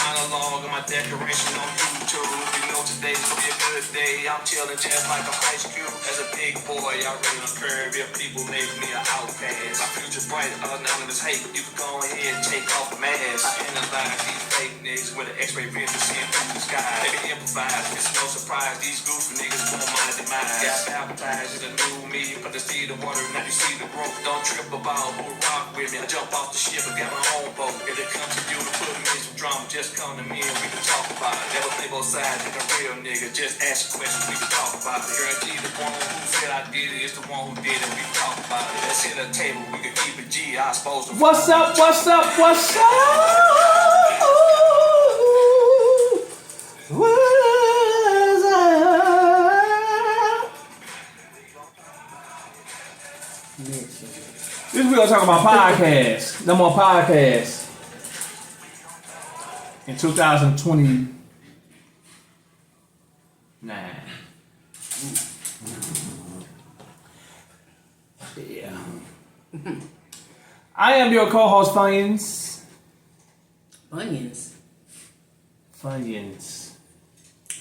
monologue and my decoration on YouTube. You know today's gonna be a good day. I'm chilling just like a ice cube. As a big boy, I rain on curve. If people make me an outcast, my future bright, anonymous hate. You can go ahead and take off the mask. I analyze these fake niggas with an X-ray vision, seeing through the sky. They can improvise, it's no surprise. These goofy niggas want my demise. Got baptized in the new me, but to see the water, now you see the growth. Don't trip about who rock with me. I jump off the ship and got my own boat. If it comes to you to put me in some drama, just come to me and we can talk about it. Never play both sides, like a real nigga. Just ask a question, we can talk about it. Guarantee the one who said I did it is the one who did it. We can talk about it. Let's hit a table, we can keep it G. I suppose. What's up? What's up? What's up? What's up? This week we're gonna talk about podcasts. No more podcasts. In 2029. Yeah. I am your co-host, Funyuns. Funyuns.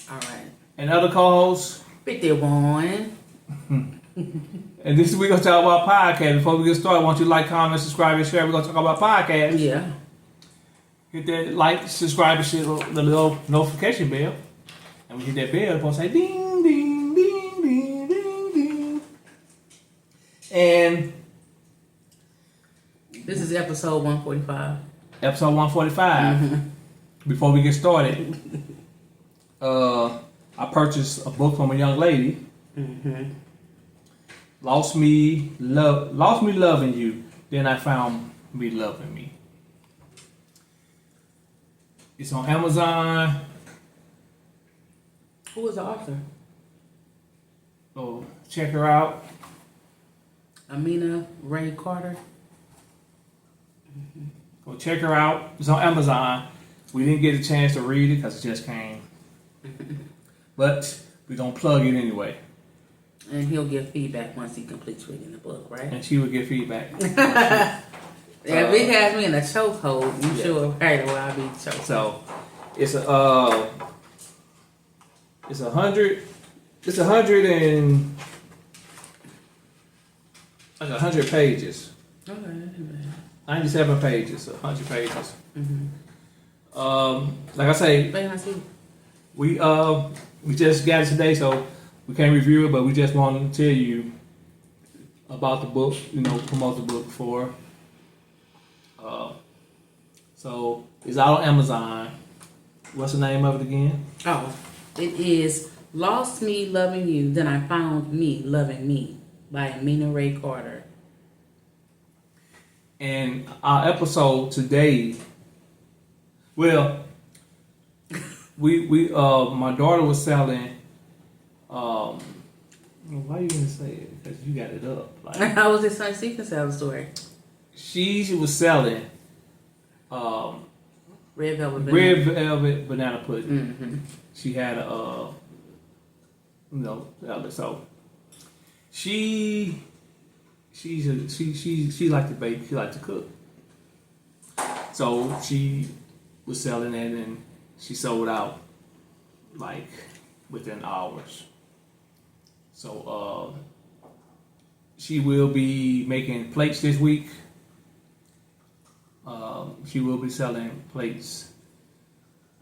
Alright. And other co-hosts. 51. And this week we're gonna talk about podcasts. Before we get started, I want you to like, comment, subscribe, and share. We're gonna talk about podcasts. Yeah. Hit that like, subscribe, and shit, the little notification bell. And we hit that bell, it's gonna say ding, ding, ding, ding, ding, ding. And this is episode 145. Episode 145. Mm-hmm. Before we get started, I purchased a book from a young lady. Mm-hmm. Lost me loving you. Then I found me loving me. It's on Amazon. Who was the author? So check her out. Amina Ray Carter. Mm-hmm. Go check her out. It's on Amazon. We didn't get a chance to read it because it just came. But we're going to plug it anyway. And he'll give feedback once he completes reading the book, right? And she will give feedback. If it has me in a chokehold, you sure right away I'll be choked. So it's a 100 pages. Okay. 97 pages, 100 pages. Mm-hmm. Like I say, we just got it today, so we can't review it, but we just want to tell you about the book, promote the book for. So it's out on Amazon. What's the name of it again? Oh, it is Lost Me Loving You, Then I Found Me Loving Me by Amina Ray Carter. And our episode today, well, we my daughter was selling. Why you gonna say it? Because you got it up. Like, I was just saying, she can tell the story. She was selling red velvet banana pudding. Mm-hmm. She had so she liked to bake. She liked to cook. So she was selling it, and she sold out like within hours. So she will be making plates this week. She will be selling plates.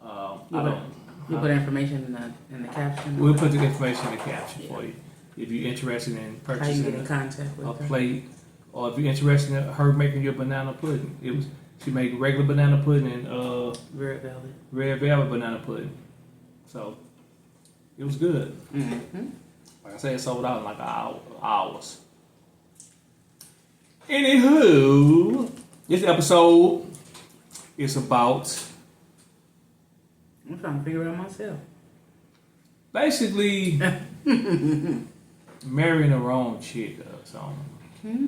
You put information in the caption. We'll put the information in the caption for you. If you're interested in how you purchasing get in contact with a her. plate, or if you're interested in her making your banana pudding, she made regular banana pudding and red velvet banana pudding. So it was good. Mm-hmm. Like I said, it sold out in like hours. Anywho, this episode is about. I'm trying to figure out myself. Basically, marrying the wrong chick or something. Hmm?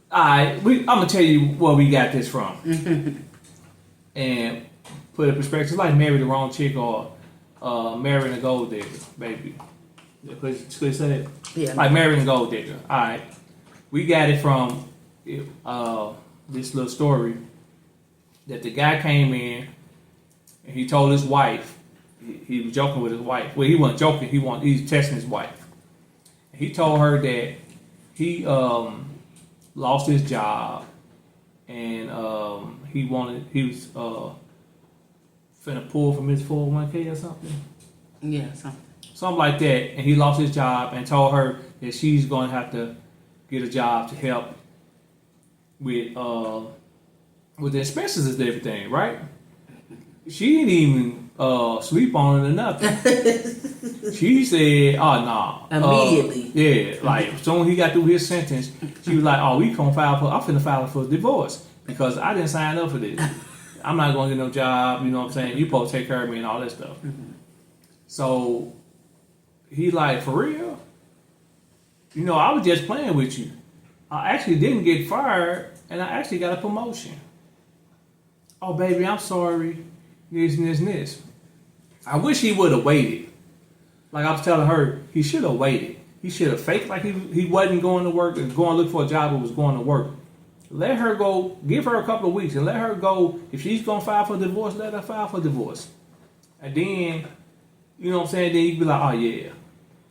I'm gonna tell you where we got this from, and put it in perspective. It's like marry the wrong chick or marrying a gold digger, baby. Could you say it? Yeah. Like marrying a gold digger. All right. we got it from this little story that the guy came in and he told his wife, he was joking with his wife. Well, he wasn't joking. He was testing his wife. He told her that he lost his job and he was finna pull from his 401k or something. Yeah, something like that. And he lost his job and told her that she's going to have to get a job to help with the expenses and everything, right? She didn't even sleep on it or nothing. She said, "Oh no!" Immediately. Yeah, like as soon as he got through his sentence, she was like, "Oh, I'm finna file for divorce because I didn't sign up for this. I'm not gonna get no job. You know what I'm saying? You supposed to take care of me and all that stuff." Mm-hmm. So he like, "For real? You know, I was just playing with you. I actually didn't get fired, and I actually got a promotion." "Oh, baby, I'm sorry. This and this and this." I wish he would have waited. Like I was telling her, he should have waited. He should have faked like he wasn't going to work and going to look for a job, but was going to work. Let her go, give her a couple of weeks and let her go. If she's going to file for divorce, let her file for divorce. And then, you know what I'm saying, then you be like, "Oh yeah."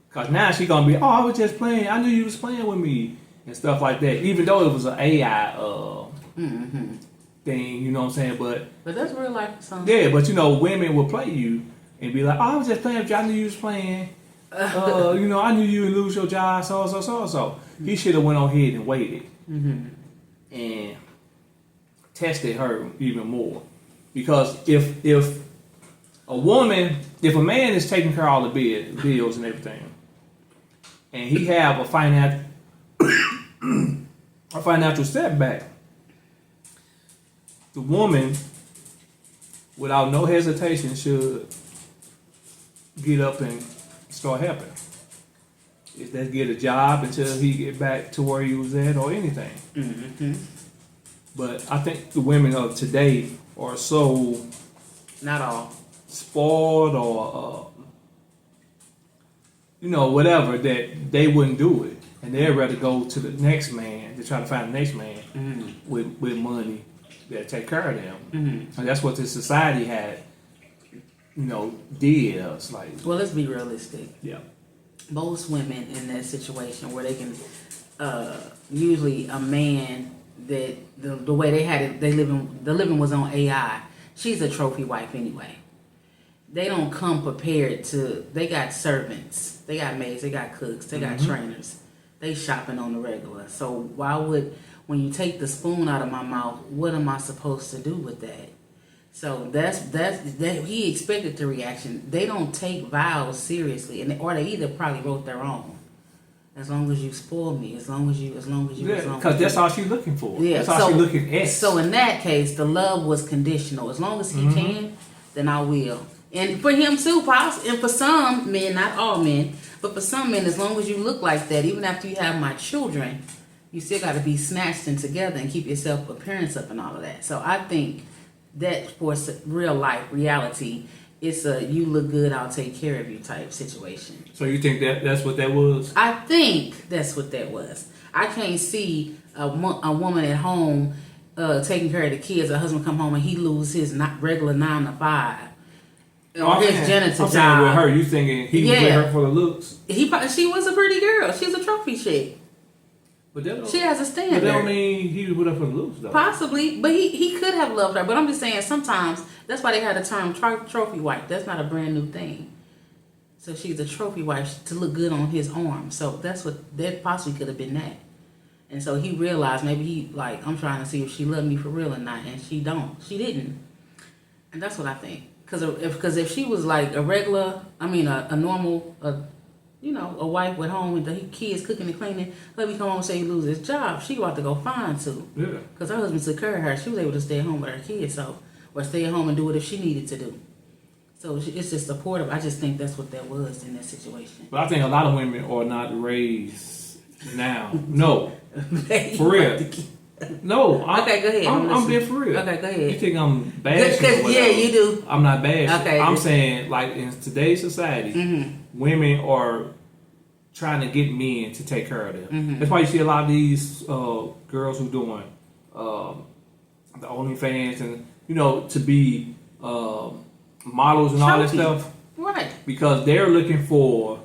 Because now she's going to be, "Oh, I was just playing. I knew you was playing with me." And stuff like that. Even though it was an AI thing, you know what I'm saying? But that's real life for some. Yeah, but you know, women will play you and be like, "Oh, I was just playing with you. I knew you was playing. You know, I knew you would lose your job, so. Mm-hmm. He should have went on ahead and waited and tested her even more. Because if a man is taking care of all the bills and everything, and he have a financial setback, the woman, without no hesitation, should get up and start helping. If that's get a job until he get back to where he was at or anything. Mm-hmm. But I think the women of today are so not all spoiled or whatever that they wouldn't do it, and they'd rather go to the next man to try to find the next man with money that take care of them. Mm-hmm. And that's what this society had, did us. Like, well, let's be realistic. Yeah. Most women in that situation where they can, usually a man that the way they had it, the living was on AI. She's a trophy wife anyway. They don't come prepared to. They got servants, they got maids, they got cooks, they got trainers. They shopping on the regular. So why would, when you take the spoon out of my mouth, what am I supposed to do with that? So that's he expected the reaction. They don't take vows seriously, or they either probably wrote their own. As long as you spoil me, as long as you. Yeah, because that's all she's looking for. Yeah, that's all she's looking at. So in that case, the love was conditional. As long as he can, then I will. And for him too, and for some men, not all men, but for some men, as long as you look like that, even after you have my children, you still got to be snatched in together and keep your self appearance up and all of that. So I think that for real life reality, it's a you look good, I'll take care of you type situation. So you think that's what that was? I think that's what that was. I can't see a woman at home taking care of the kids. A husband come home and he lose his regular 9 to 5. Or his janitor job. I'm saying with her, you thinking he was with her for the looks? She was a pretty girl. She's a trophy chick. But she has a standard. But that don't mean he was with her for the looks, though. Possibly, but he could have loved her. But I'm just saying, sometimes that's why they had the term trophy wife. That's not a brand new thing. So she's a trophy wife to look good on his arm. So that possibly could have been that. And so he realized maybe I'm trying to see if she loved me for real or not, and she didn't. And that's what I think. Because if she was like a regular, a normal, a wife with home with the kids cooking and cleaning, let me come home and say he lose his job, she about to go find too. Yeah. Because her husband took care of her. She was able to stay at home with her kids, or stay at home and do it if she needed to do. So it's just supportive. I just think that's what that was in that situation. But I think a lot of women are not raised now. No. For real. No. Okay, go ahead. I'm being for real. Okay, go ahead. You think I'm bashing? Yeah, you do. I'm not bashing. Okay. I'm saying, like, in today's society, women are trying to get men to take care of them. That's why you see a lot of these girls who doing the OnlyFans and to be models and all that stuff, right? Because they're looking for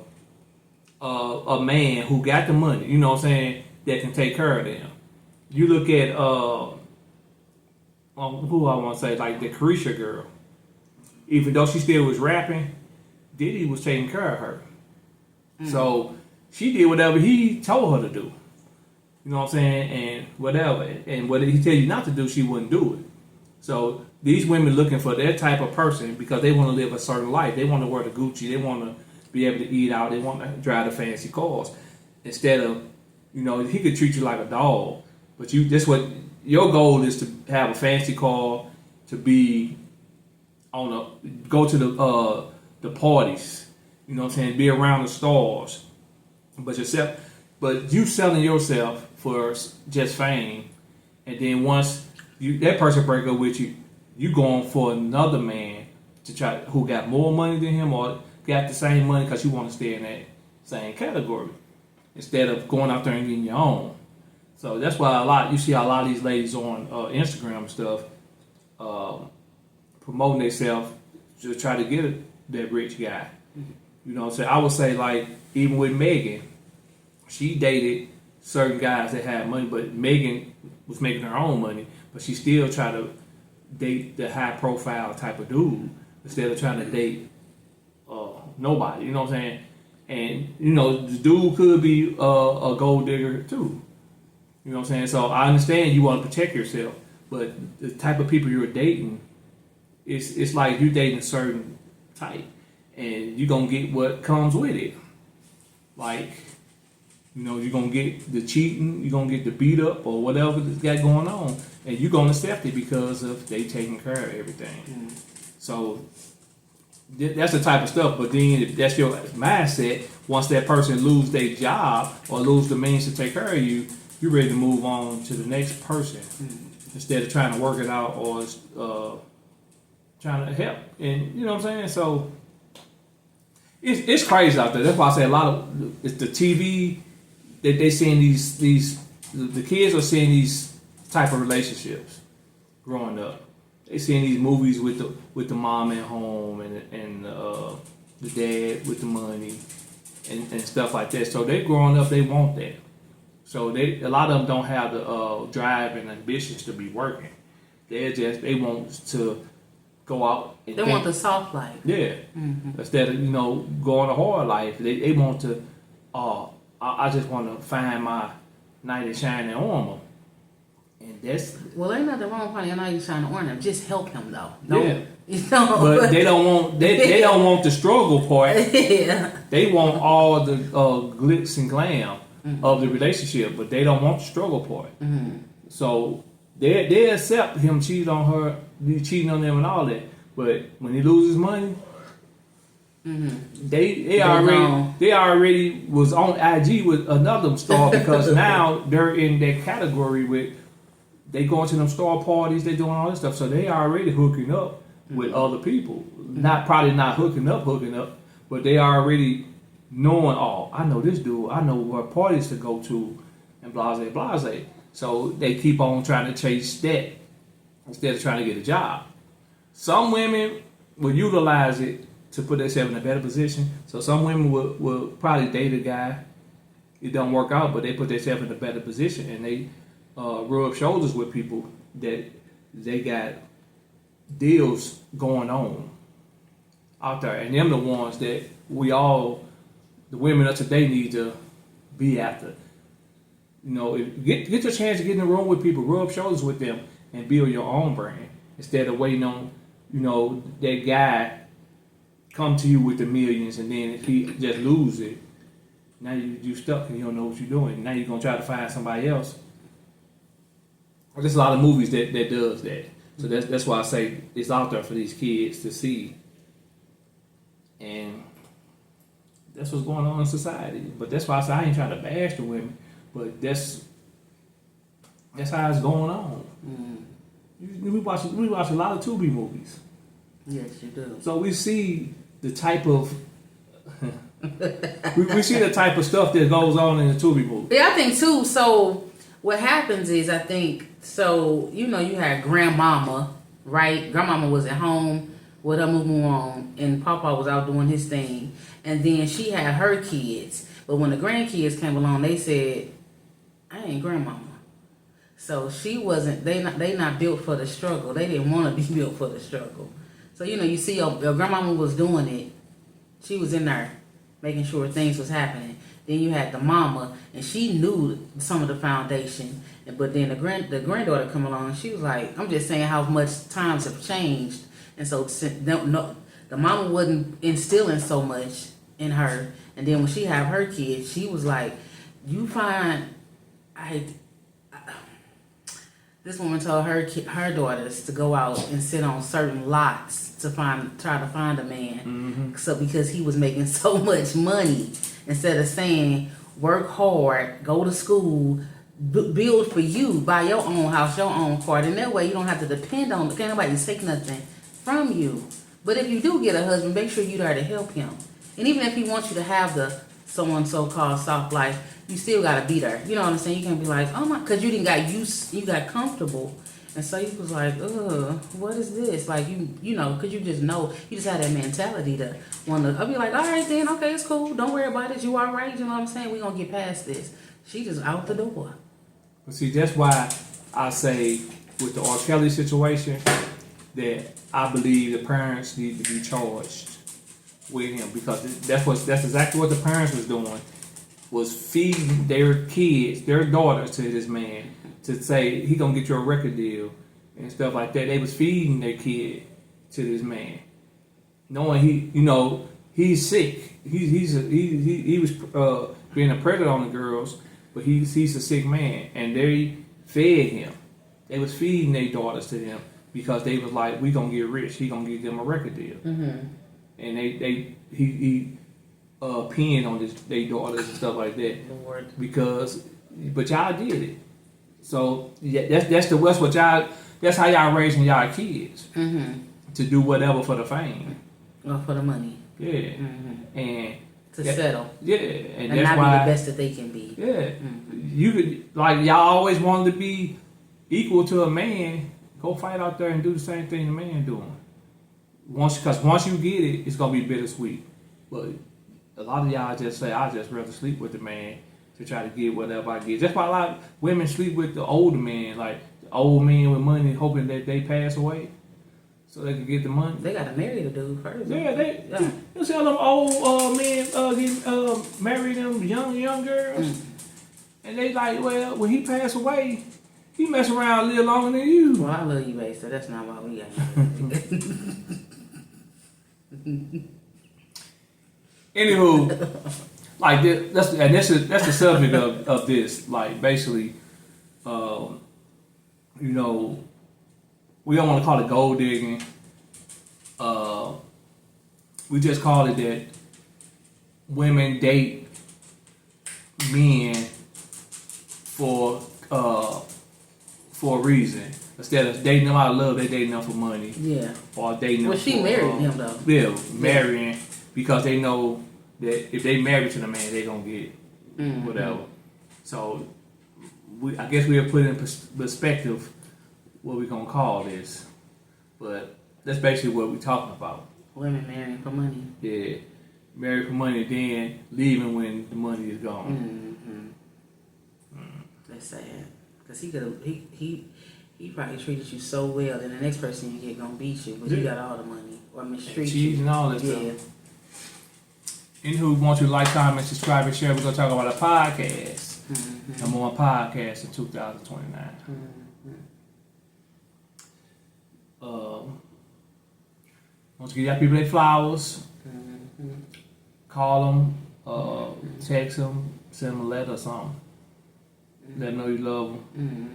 a man who got the money. You know what I'm saying? That can take care of them. You look at who I want to say, like the Carisha girl. Even though she still was rapping, Diddy was taking care of her. So she did whatever he told her to do. You know what I'm saying? And whatever. And what he tell you not to do, she wouldn't do it. So these women looking for their type of person because they want to live a certain life. They want to wear the Gucci. They want to be able to eat out. They want to drive the fancy cars. Instead of, he could treat you like a dog. But your goal is to have a fancy car, to be go to the parties. You know what I'm saying? Be around the stars. But you selling yourself for just fame, and then once that person break up with you, you going for another man to try who got more money than him or got the same money because you want to stay in that same category instead of going out there and getting your own. So that's why you see a lot of these ladies on Instagram and stuff promoting themselves to try to get that rich guy. You know what I'm saying? I would say, like, even with Megan, she dated certain guys that had money, but Megan was making her own money, but she still tried to date the high profile type of dude instead of trying to date nobody. You know what I'm saying? And, the dude could be a gold digger too. You know what I'm saying? So I understand you want to protect yourself, but the type of people you're dating, it's like you dating a certain type, and you're going to get what comes with it. Like, you're going to get the cheating, you're going to get the beat up or whatever that's got going on, and you're going to accept it because of they taking care of everything. So that's the type of stuff. But then if that's your mindset, once that person lose their job or lose the means to take care of you, you're ready to move on to the next person instead of trying to work it out or trying to help. And you know what I'm saying? So it's crazy out there. That's why I say a lot of it's the TV that they seeing the kids are seeing these type of relationships growing up. They seeing these movies with the mom at home and the dad with the money and stuff like that. So they growing up, they want that. So a lot of them don't have the drive and ambitions to be working. They want to go out. And they want the soft life. Yeah. Instead of going a hard life, they want to. I just want to find my knight in shining armor, and that's. Well, ain't nothing wrong with finding a knight in shining armor. Just help him though. Yeah. But they don't want they don't want the struggle part. Yeah. They want all the glitz and glam of the relationship, but they don't want the struggle part. So they accept him cheating on her, cheating on them, and all that. But when he loses money, they already was on IG with another star because now they're in that category with they going to them star parties, they doing all this stuff. So they already hooking up with other people. Probably not hooking up, but they already knowing, I know this dude, I know what parties to go to, and blase. So they keep on trying to chase that instead of trying to get a job. Some women will utilize it to put themselves in a better position. So some women will probably date a guy. It don't work out, but they put themselves in a better position and they rub shoulders with people that they got deals going on out there. And them the ones that the women of today need to be after. Get your chance to get in the room with people, rub shoulders with them, and build your own brand instead of waiting on, that guy come to you with the millions, and then if he just lose it, now you stuck and you don't know what you're doing. Now you're gonna try to find somebody else. There's a lot of movies that does that. So that's why I say it's out there for these kids to see. And that's what's going on in society. But that's why I say I ain't trying to bash the women, but that's how it's going on. We watch a lot of Tubi movies. Yes, you do. So we see the type of we see the type of stuff that goes on in the Tubi movie. Yeah, I think too. So what happens is, I think, so you know, you had grandmama, right? Grandmama was at home with her moo on, and Papa was out doing his thing, and then she had her kids. But when the grandkids came along, they said, "I ain't grandmama." So she wasn't. They not built for the struggle. They didn't want to be built for the struggle. So you know, you see, your grandmama was doing it. She was in there making sure things was happening. Then you had the mama, and she knew some of the foundation. But then the granddaughter come along, and she was like, I'm just saying how much times have changed. And so no, the mama wasn't instilling so much in her. And then when she had her kids, she was like, you find, this woman told her daughters to go out and sit on certain lots to try to find a man. Mm-hmm. So because he was making so much money, instead of saying work hard, go to school, build for you, buy your own house, your own car, and that way you don't have to depend on. Can't nobody take nothing from you. But if you do get a husband, make sure you're there to help him. And even if he wants you to have the so-called soft life, you still gotta be there. You know what I'm saying? You can't be like, oh my, because you didn't got used, you got comfortable, and so you was like, what is this? Like you know, because you just know, you just had that mentality to want to. I'll be like, all right then, okay, it's cool. Don't worry about it. You all right? You know what I'm saying? We gonna get past this. She just out the door. But see, that's why I say with the R. Kelly situation that I believe the parents need to be charged with him, because that's exactly what the parents was doing, was feeding their kids, their daughters, to this man to say he gonna get you a record deal and stuff like that. They was feeding their kid to this man, knowing he's sick. He was being a predator on the girls, but he's a sick man, and they fed him. They was feeding their daughters to him because they was like, we gonna get rich. He gonna give them a record deal. Mm-hmm. And he peeing on their daughters and stuff like that. Lord. But y'all did it. So yeah, that's how y'all raising y'all kids, mm-hmm. to do whatever for the fame or for the money. Yeah, mm-hmm. And to settle. Yeah, and that's not why, be the best that they can be. Yeah, mm-hmm. You could, like, y'all always wanted to be equal to a man. Go fight out there and do the same thing the man doing. Once you get it, it's gonna be bittersweet. But a lot of y'all just say, I just rather sleep with the man to try to get whatever I get. That's why a lot of women sleep with the older men, like the old men with money, hoping that they pass away so they can get the money. They gotta marry the dude first. Yeah, you see all them old men getting marry them young girls, and they like, well, when he passed away, he mess around a little longer than you. Well, I love you, babe, so that's not why we got married. Anywho, like that's the subject of this. Like, basically, we don't want to call it gold digging. We just call it that women date men for a reason. Instead of dating them out of love, they dating them for money. Yeah. Or dating them. Well, she married him though. Yeah, marrying because they know that if they marry to the man, they gonna get whatever. So, I guess we'll put in perspective what we gonna call this, but that's basically what we're talking about. Women marrying for money. Yeah, marry for money, then leaving when the money is gone. That's sad, cause he probably treated you so well, and the next person you get gonna beat you, but you got all the money or mistreat you. Cheese and all that stuff. Anywho, want you to like, comment, subscribe, and share. We're gonna talk about a podcast. Mm-hmm. Number one podcast in 2029. Want to give y'all people their flowers. Call them, text them, send them a letter or something. Let them know you love them.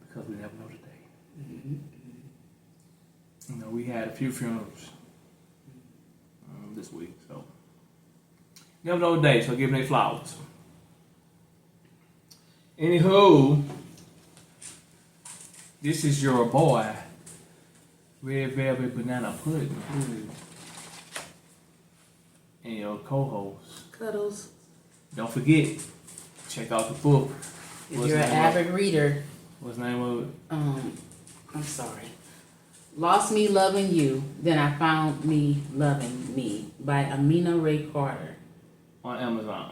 Because we never know the day. You know, we had a few funerals this week, so never know the day, so give them their flowers. Anywho, this is your boy, Red Velvet Banana Pudding. and your co-host. Cuddles. Don't forget, check out the book. If What's you're the an name of avid reader, What's the name of it? I'm sorry. Lost Me Loving You, Then I Found Me Loving Me by Amina Ray Carter On Amazon.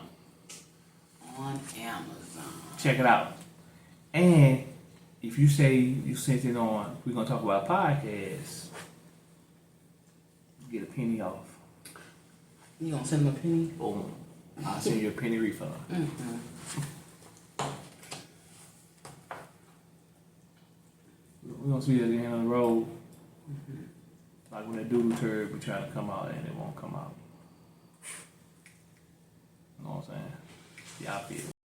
on Amazon. Check it out. And if you say you sent it on, we're gonna talk about podcast. Get a penny off. You gonna send them a penny? Boom. I'll send you a penny refund. Mm-hmm. We're gonna see you at the end of the road. Like when that doodle turd be trying to come out and it won't come out. You know what I'm saying? Yeah, I feel it.